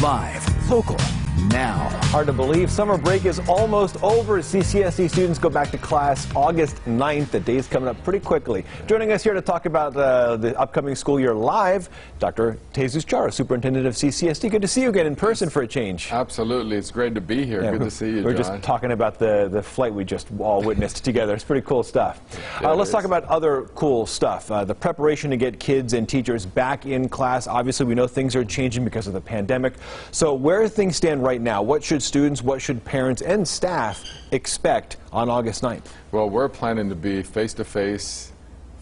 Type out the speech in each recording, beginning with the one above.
Live, local, now. Hard to believe summer break is almost over. CCSD students go back to class August 9th. The day's coming up pretty quickly. Joining us here to talk about the upcoming school year live, Dr. Jara, Superintendent of CCSD. Good to see you again in person for a change. Absolutely. It's great to be here. Good to see you, John. We're just talking about the flight we just all witnessed together. It's pretty cool stuff. Let's talk about other cool stuff. The preparation to get kids and teachers back in class. Obviously, we know things are changing because of the pandemic. So where things stand right now, what should students, what should parents and staff expect on August 9th? Well, we're planning to be face-to-face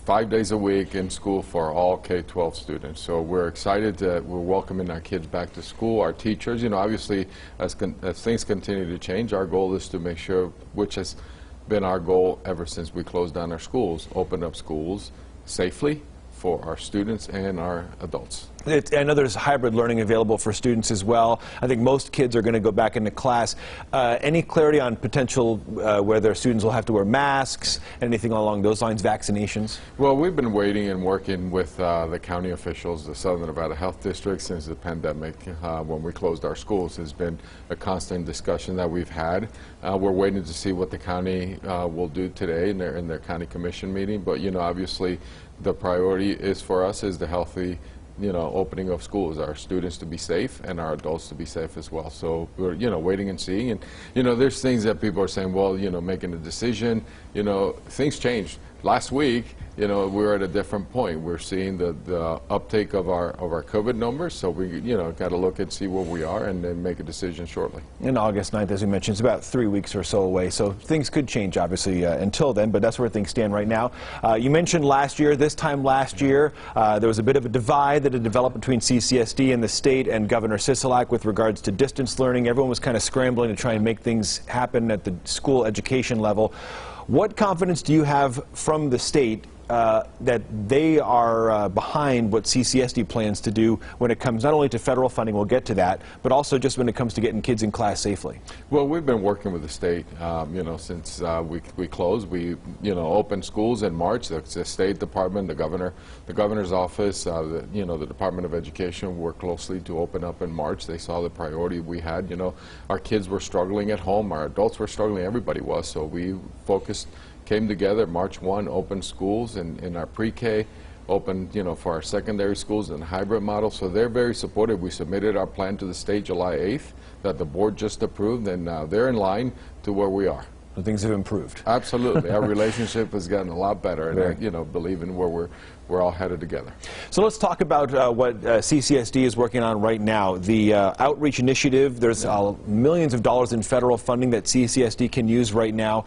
5 days a week in school for all K-12 students. So we're excited that we're welcoming our kids back to school, our teachers. You know, obviously, as things continue to change, our goal is to make sure, which has been our goal ever since we closed down our schools, open up schools safely for our students and our adults. I know there's hybrid learning available for students as well. I think most kids are going to go back into class. Any clarity on potential whether students will have to wear masks, anything along those lines, vaccinations? Well, we've been waiting and working with the county officials, the Southern Nevada Health District, since the pandemic. When we closed our schools, has been a constant discussion that we've had. We're waiting to see what the county will do today in their county commission meeting. But, you know, obviously the priority is for us is the healthy opening of schools, our students to be safe and our adults to be safe as well. So we're, waiting and seeing. And, there's things that people are saying, well, making a decision, things changed. Last week, we're at a different point. We're seeing the uptake of our COVID numbers, so we, got to look and see where we are and then make a decision shortly. In August 9th, as you mentioned, it's about 3 weeks or so away, so things could change, obviously, until then, but that's where things stand right now. You mentioned this time last year, there was a bit of a divide that had developed between CCSD and the state and Governor Sisolak with regards to distance learning. Everyone was kind of scrambling to try and make things happen at the school education level. What confidence do you have from the state that they are behind what CCSD plans to do when it comes not only to federal funding, we'll get to that, but also just when it comes to getting kids in class safely? Well, we've been working with the state, since we closed. We, opened schools in March. The State Department, the governor's office, the Department of Education worked closely to open up in March. They saw the priority we had. Our kids were struggling at home. Our adults were struggling. Everybody was. So we came together March 1, opened schools in our pre-K, opened, for our secondary schools in a hybrid model. So they're very supportive. We submitted our plan to the state July 8th that the board just approved, and they're in line to where we are. So things have improved. Absolutely. Our relationship has gotten a lot better, and I, believe in where we're all headed together. So let's talk about what CCSD is working on right now. The outreach initiative, there's millions of dollars in federal funding that CCSD can use right now.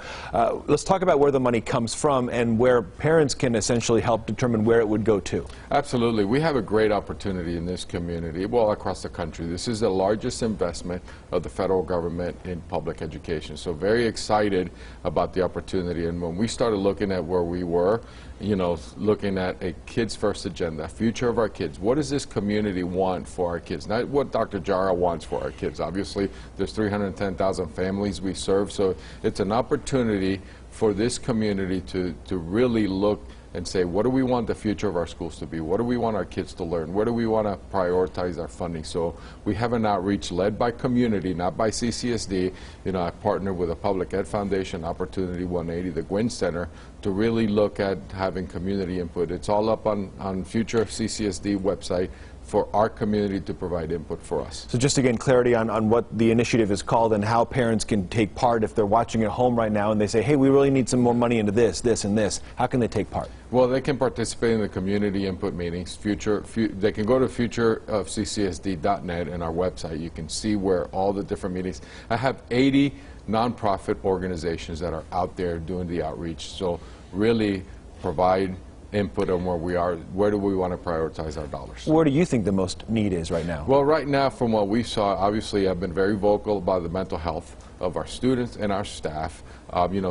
Let's talk about where the money comes from and where parents can essentially help determine where it would go to. Absolutely. We have a great opportunity in this community, well, across the country. This is the largest investment of the federal government in public education. So very excited about the opportunity. And when we started looking at where we were, looking at a kids first agenda, future of our kids, what does this community want for our kids? Not what Dr. Jara wants for our kids. Obviously, there's 310,000 families we serve, so it's an opportunity for this community to really look and say, what do we want the future of our schools to be? What do we want our kids to learn? Where do we want to prioritize our funding? So we have an outreach led by community, not by CCSD. I partnered with a Public Ed Foundation, Opportunity 180, the Gwynn Center, to really look at having community input. It's all up on future CCSD website for our community to provide input for us. So just again, clarity on what the initiative is called and how parents can take part if they're watching at home right now and they say, hey, we really need some more money into this, this, and this. How can they take part? Well, they can participate in the community input meetings. They can go to futureofccsd.net and our website. You can see where all the different meetings. I have 80 nonprofit organizations that are out there doing the outreach. So really provide input on where we are, where do we want to prioritize our dollars. Where do you think the most need is right now? Well, right now, from what we saw, obviously I've been very vocal about the mental health of our students and our staff.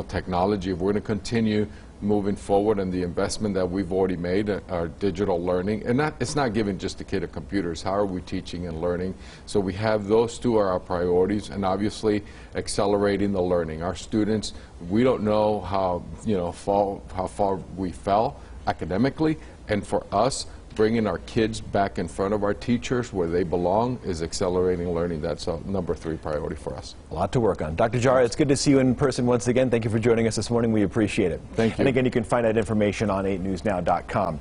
Technology, we're going to continue moving forward, and the investment that we've already made, our digital learning, and it's not giving just a kid a computer, it's how are we teaching and learning. So we have those two are our priorities, and obviously accelerating the learning. Our students, we don't know how far we fell academically, and for us, bringing our kids back in front of our teachers where they belong is accelerating learning. That's a #3 priority for us. A lot to work on. Dr. Jara, it's good to see you in person once again. Thank you for joining us this morning. We appreciate it. Thank you. And again, you can find that information on 8newsnow.com.